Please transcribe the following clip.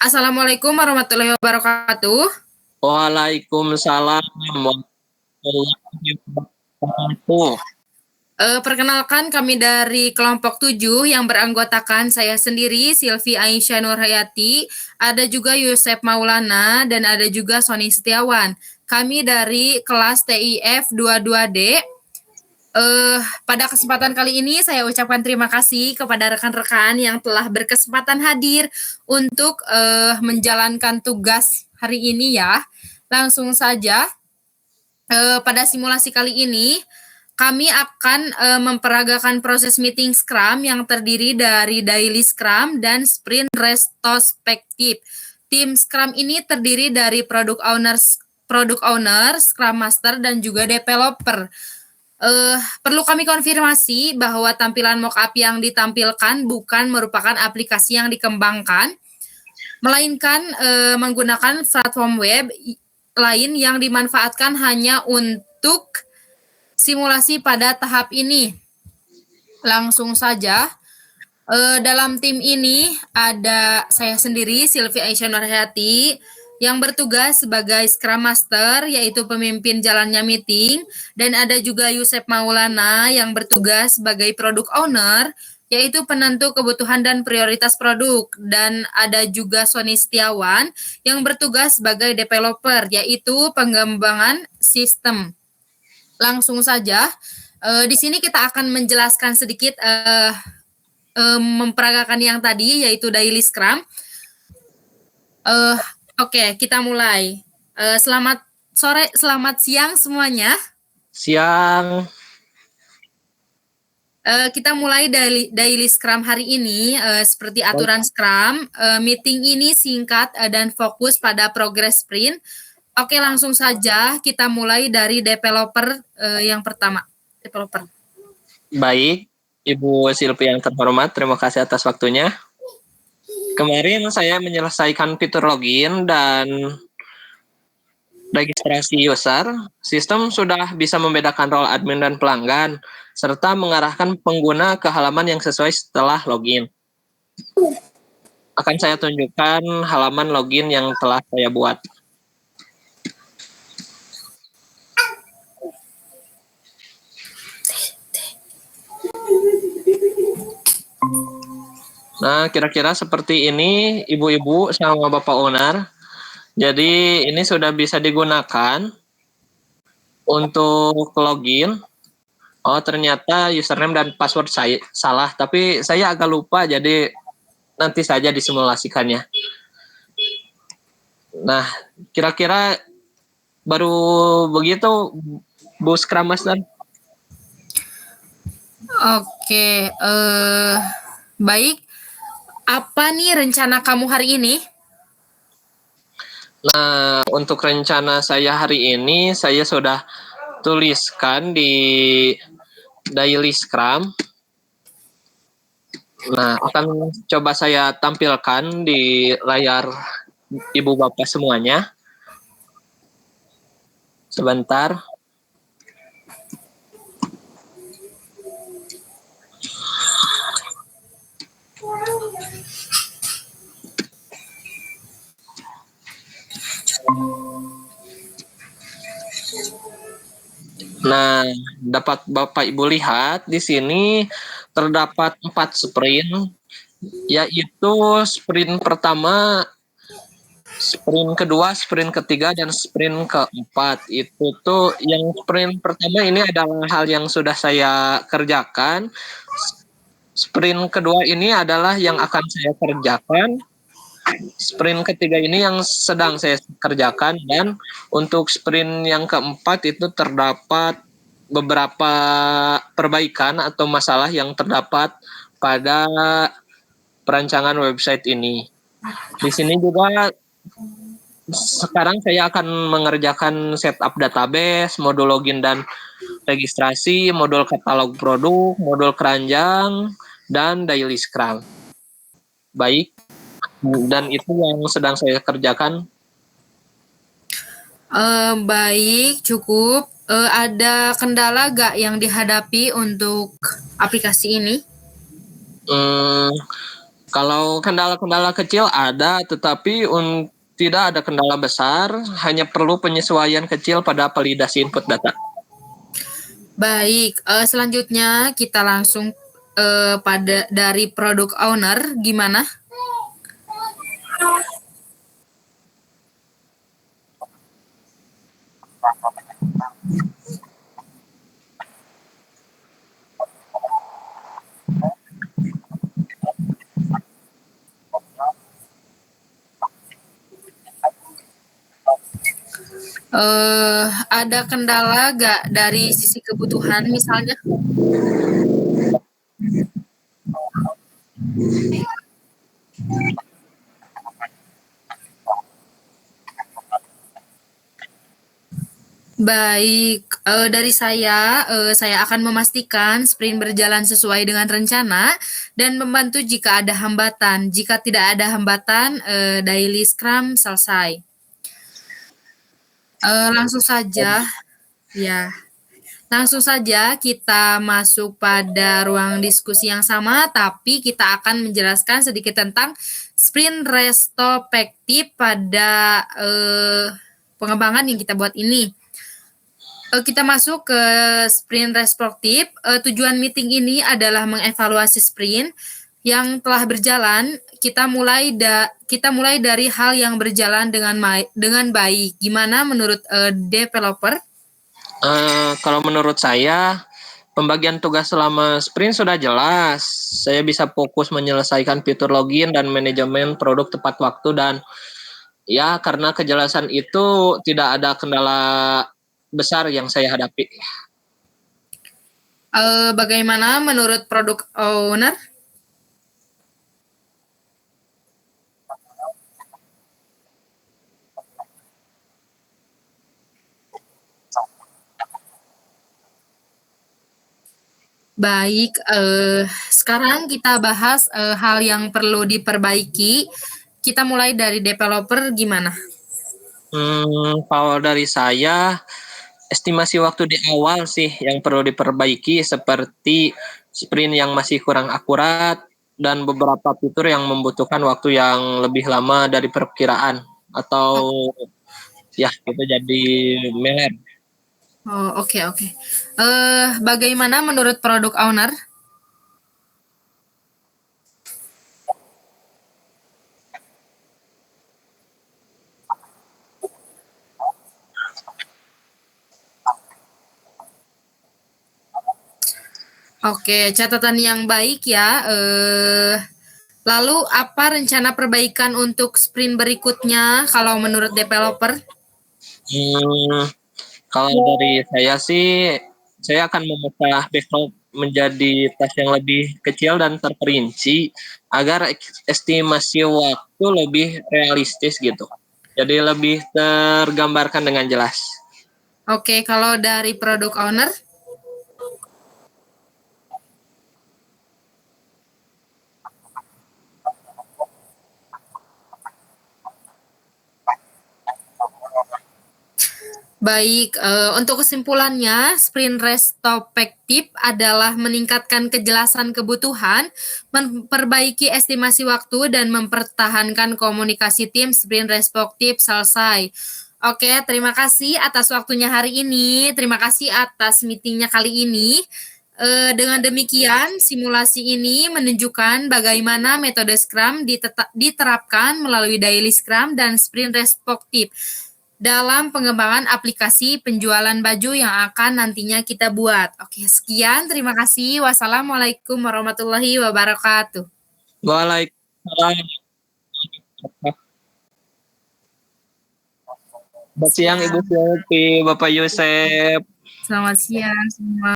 Assalamualaikum warahmatullahi wabarakatuh. Waalaikumsalam warahmatullahi wabarakatuh. Perkenalkan kami dari kelompok 7 yang beranggotakan saya sendiri, Silvi Aisyah Nurhayati, ada juga Yusef Maulana, dan ada juga Sony Setiawan. Kami dari kelas TIF 22D. Pada kesempatan kali ini saya ucapkan terima kasih kepada rekan-rekan yang telah berkesempatan hadir untuk menjalankan tugas hari ini ya. Langsung saja, pada simulasi kali ini kami akan memperagakan proses meeting Scrum yang terdiri dari daily Scrum dan sprint retrospektif. Tim Scrum ini terdiri dari product owner, Scrum Master, dan juga developer. Perlu kami konfirmasi bahwa tampilan mockup yang ditampilkan bukan merupakan aplikasi yang dikembangkan, melainkan menggunakan platform web lain yang dimanfaatkan hanya untuk simulasi pada tahap ini. Langsung saja, dalam tim ini ada saya sendiri, Silvi Aisyah Nurhayati, yang bertugas sebagai Scrum Master, yaitu pemimpin jalannya meeting, dan ada juga Yusef Maulana yang bertugas sebagai Product Owner, yaitu penentu kebutuhan dan prioritas produk, dan ada juga Sony Setiawan yang bertugas sebagai developer, yaitu pengembangan sistem. Langsung saja, di sini kita akan menjelaskan sedikit memperagakan yang tadi, yaitu daily Scrum. Oke, kita mulai. Selamat sore, selamat siang semuanya. Siang. Kita mulai daily Scrum hari ini. Seperti aturan Scrum, meeting ini singkat dan fokus pada progress sprint. Oke, langsung saja kita mulai dari developer yang pertama. Developer. Baik, Ibu Silvi yang terhormat, terima kasih atas waktunya. Kemarin saya menyelesaikan fitur login dan registrasi user. Sistem sudah bisa membedakan role admin dan pelanggan, serta mengarahkan pengguna ke halaman yang sesuai setelah login. Akan saya tunjukkan halaman login yang telah saya buat. Nah, kira-kira seperti ini, ibu-ibu sama bapak owner. Jadi, ini sudah bisa digunakan untuk login. Oh, ternyata username dan password saya salah, tapi saya agak lupa, jadi nanti saja disimulasikannya. Nah, kira-kira baru begitu, Bu Scrum Master. Oke, baik. Apa nih rencana kamu hari ini? Nah, untuk rencana saya hari ini, saya sudah tuliskan di daily Scrum. Nah, akan coba saya tampilkan di layar Ibu Bapak semuanya. Sebentar. Nah, dapat Bapak Ibu lihat di sini terdapat 4 sprint, yaitu sprint pertama, sprint kedua, sprint ketiga, dan sprint keempat. Itu tuh yang sprint pertama ini adalah hal yang sudah saya kerjakan. Sprint kedua ini adalah yang akan saya kerjakan. Sprint ketiga ini yang sedang saya kerjakan, dan untuk sprint yang keempat itu terdapat beberapa perbaikan atau masalah yang terdapat pada perancangan website ini. Di sini juga sekarang saya akan mengerjakan setup database, modul login dan registrasi, modul katalog produk, modul keranjang, dan daily Scrum. Baik. Dan itu yang sedang saya kerjakan. Baik, cukup. Ada kendala gak yang dihadapi untuk aplikasi ini? Kalau kendala-kendala kecil ada, tetapi tidak ada kendala besar, hanya perlu penyesuaian kecil pada validasi input data. Baik, selanjutnya kita langsung pada dari product owner, gimana? Ada kendala nggak dari sisi kebutuhan misalnya? Baik, dari saya akan memastikan sprint berjalan sesuai dengan rencana dan membantu jika ada hambatan. Jika tidak ada hambatan, daily scrum selesai. Langsung saja, ya. Langsung saja kita masuk pada ruang diskusi yang sama, tapi kita akan menjelaskan sedikit tentang sprint retrospektif pada pengembangan yang kita buat ini. Kita masuk ke sprint retrospektif. Tujuan meeting ini adalah mengevaluasi sprint yang telah berjalan. Kita mulai dari hal yang berjalan dengan baik. Gimana menurut developer? Kalau menurut saya, pembagian tugas selama sprint sudah jelas. Saya bisa fokus menyelesaikan fitur login dan manajemen produk tepat waktu, dan ya karena kejelasan itu tidak ada kendala besar yang saya hadapi. Bagaimana menurut product owner? Baik, sekarang kita bahas hal yang perlu diperbaiki. Kita mulai dari developer gimana? Kalau dari saya, estimasi waktu di awal sih yang perlu diperbaiki, seperti sprint yang masih kurang akurat dan beberapa fitur yang membutuhkan waktu yang lebih lama dari perkiraan, atau ya itu jadi meler. Oh, oke. Bagaimana menurut product owner? Oke, catatan yang baik ya. Lalu apa rencana perbaikan untuk sprint berikutnya kalau menurut developer? Kalau dari saya sih, saya akan memecah backlog menjadi tas yang lebih kecil dan terperinci agar estimasi waktu lebih realistis gitu. Jadi lebih tergambarkan dengan jelas. Oke, kalau dari product owner? Baik, untuk kesimpulannya, sprint retrospektif adalah meningkatkan kejelasan kebutuhan, memperbaiki estimasi waktu, dan mempertahankan komunikasi tim sprint retrospektif selesai. Oke, terima kasih atas waktunya hari ini. Terima kasih atas meetingnya kali ini. Dengan demikian, simulasi ini menunjukkan bagaimana metode Scrum diterapkan melalui daily Scrum dan sprint retrospektif dalam pengembangan aplikasi penjualan baju yang akan nantinya kita buat. Oke, sekian. Terima kasih. Wassalamualaikum warahmatullahi wabarakatuh. Waalaikumsalam. Selamat siang Ibu Silvi, Bapak Yusef. Selamat siang semua.